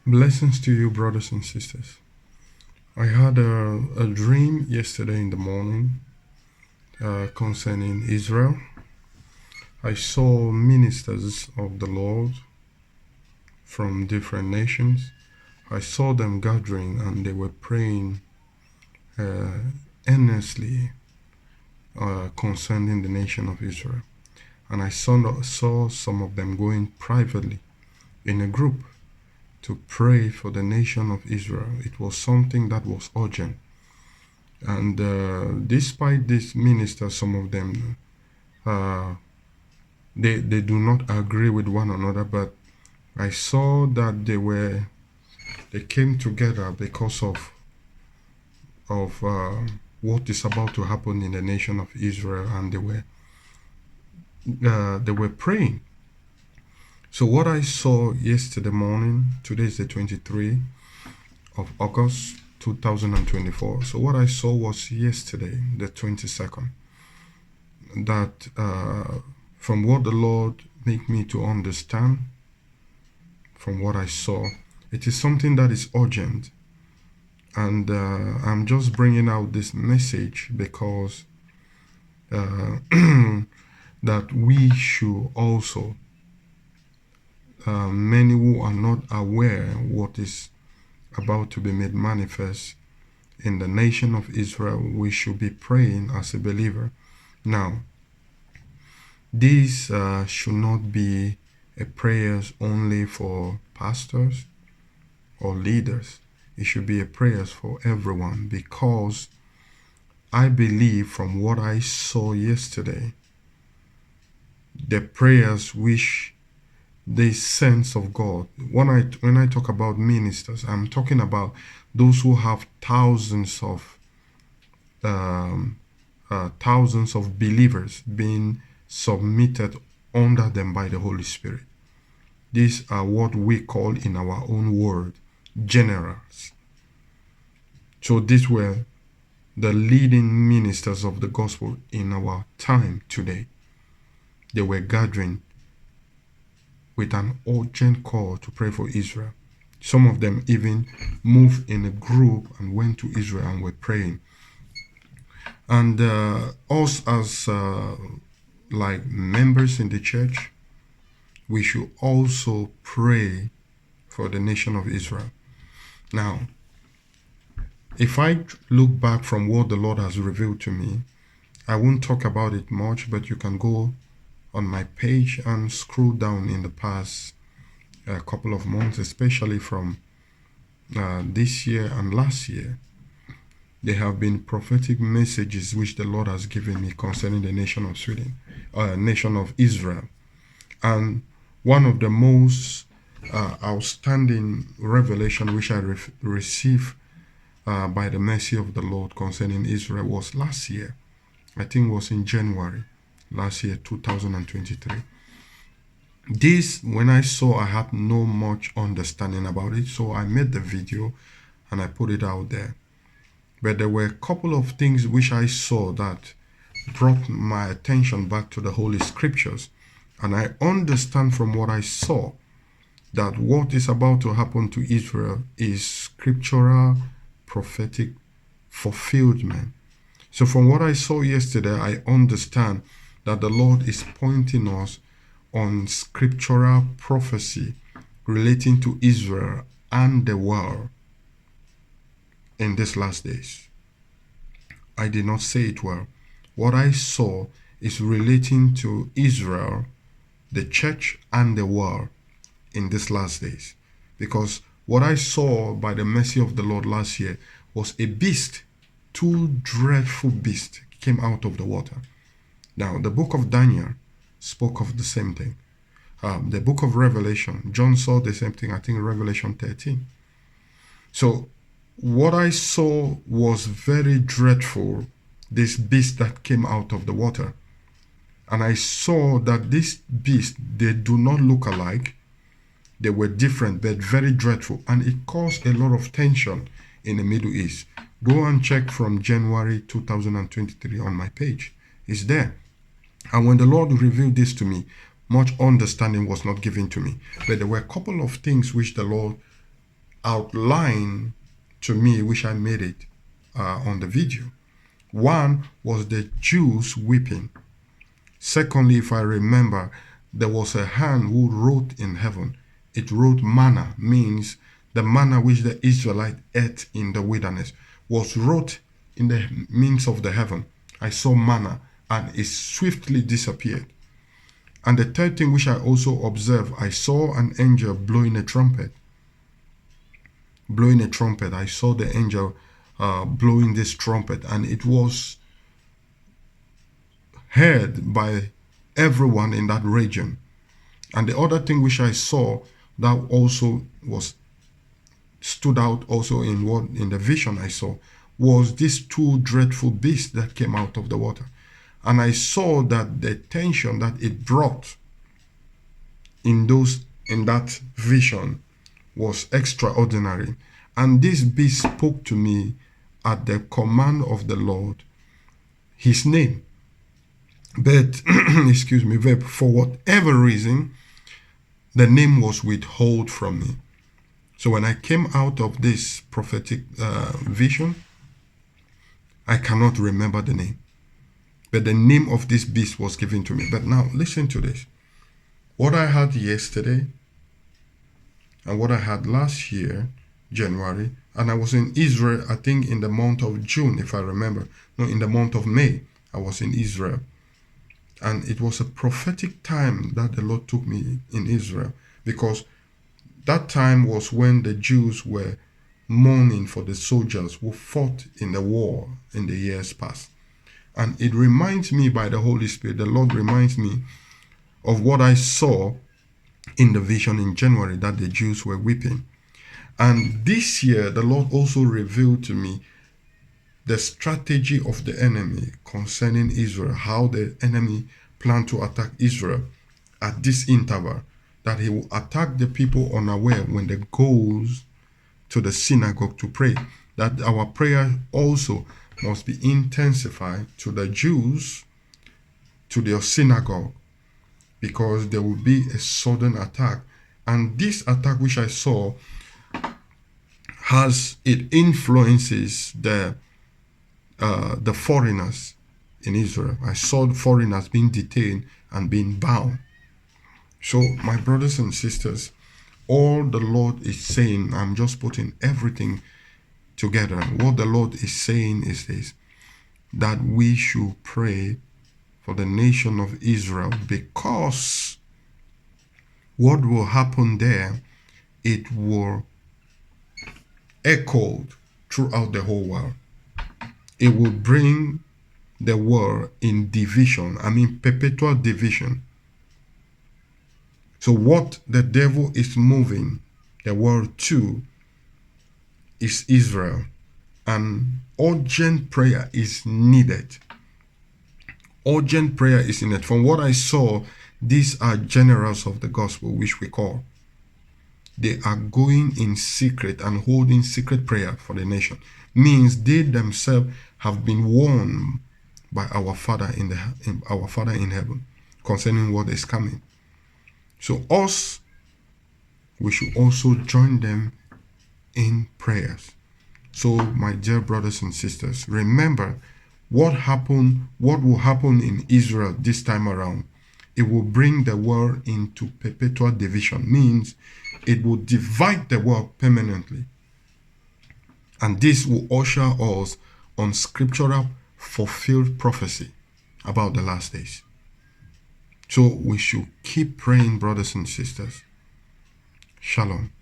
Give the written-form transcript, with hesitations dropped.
Blessings to you, brothers and sisters. I had a dream yesterday in the morning concerning Israel. I saw ministers of the Lord from different nations. I saw them gathering and they were praying uh, earnestly concerning the nation of Israel. And I saw some of them going privately in a group to pray for the nation of Israel. It was something that was urgent. And despite these ministers, some of them, uh, they do not agree with one another, but I saw that they came together because of what is about to happen in the nation of Israel, and they were praying. So what I saw yesterday morning, today is the 23rd of August 2024. So what I saw was yesterday, the 22nd, that from what the Lord made me to understand, from what I saw, it is something that is urgent. And I'm just bringing out this message because that we should also, many who are not aware what is about to be made manifest in the nation of Israel, we should be praying as a believer. Now, this should not be a prayers only for pastors or leaders. It should be a prayers for everyone, because I believe from what I saw yesterday, the prayers which the sense of God. When I talk about ministers, I'm talking about those who have thousands of believers being submitted under them by the Holy Spirit. These are what we call in our own word generals. So these were the leading ministers of the gospel in our time today. They were gathering with an urgent call to pray for Israel. Some of them even moved in a group and went to Israel and were praying. And us as like members in the church, we should also pray for the nation of Israel. Now, if I look back from what the Lord has revealed to me, I won't talk about it much, but you can go on my page and scroll down in the past couple of months, especially from this year and last year. There have been prophetic messages which the Lord has given me concerning the nation of nation of Israel. And one of the most outstanding revelation which I received by the mercy of the Lord concerning Israel was last year. I think it was in January last year, 2023. This, when I saw, I had no much understanding about it, so I made the video and I put it out there. But there were a couple of things which I saw that brought my attention back to the Holy Scriptures. And I understand from what I saw that what is about to happen to Israel is scriptural, prophetic fulfillment. So from what I saw yesterday, I understand that the Lord is pointing us on scriptural prophecy relating to Israel and the world in these last days. I did not say it well. What I saw is relating to Israel, the church, and the world in these last days. Because what I saw by the mercy of the Lord last year was a beast, two dreadful beasts came out of the water. Now, the book of Daniel spoke of the same thing. The book of Revelation, John saw the same thing, I think Revelation 13. So what I saw was very dreadful, this beast that came out of the water. And I saw that this beast, they do not look alike. They were different, but very dreadful. And it caused a lot of tension in the Middle East. Go and check from January 2023 on my page. It's there. And when the Lord revealed this to me, much understanding was not given to me. But there were a couple of things which the Lord outlined to me, which I made it on the video. One was the Jews weeping. Secondly, if I remember, there was a hand who wrote in heaven. It wrote manna, means the manna which the Israelites ate in the wilderness was wrote in the means of the heaven. I saw manna and it swiftly disappeared. And the third thing which I also observed, I saw an angel blowing a trumpet. Blowing a trumpet. I saw the angel blowing this trumpet, and it was heard by everyone in that region. And the other thing which I saw that also stood out also in the vision I saw was these two dreadful beasts that came out of the water. And I saw that the tension that it brought in that vision was extraordinary. And this beast spoke to me at the command of the Lord, his name. But, excuse me, but for whatever reason, the name was withheld from me. So when I came out of this prophetic vision, I cannot remember the name. But the name of this beast was given to me. But now, listen to this. What I had yesterday and what I had last year, January, and I was in Israel, I think in the month of June, if I remember. No, in the month of May, I was in Israel. And it was a prophetic time that the Lord took me in Israel, because that time was when the Jews were mourning for the soldiers who fought in the war in the years past. And it reminds me by the Holy Spirit, the Lord reminds me of what I saw in the vision in January, that the Jews were weeping. And this year, the Lord also revealed to me the strategy of the enemy concerning Israel, how the enemy planned to attack Israel at this interval, that he will attack the people unaware when they goes to the synagogue to pray, that our prayer also must be intensified to the Jews, to their synagogue, because there will be a sudden attack. And this attack which I saw it influences the foreigners in Israel. I saw foreigners being detained and being bound. So my brothers and sisters, all the Lord is saying, I'm just putting everything together. What the Lord is saying is this, that we should pray for the nation of Israel, because what will happen there, it will echo throughout the whole world. It will bring the world in division, perpetual division. So what the devil is moving the world to is Israel, and urgent prayer is needed. Urgent prayer is needed. From what I saw, these are generals of the gospel, which we call. They are going in secret and holding secret prayer for the nation. Means they themselves have been warned by our Father in heaven concerning what is coming. So we should also join them in prayers. So my dear brothers and sisters, remember what will happen in Israel this time around. It will bring the world into perpetual division, means it will divide the world permanently. And this will usher us on scriptural fulfilled prophecy about the last days. So we should keep praying, brothers and sisters. Shalom.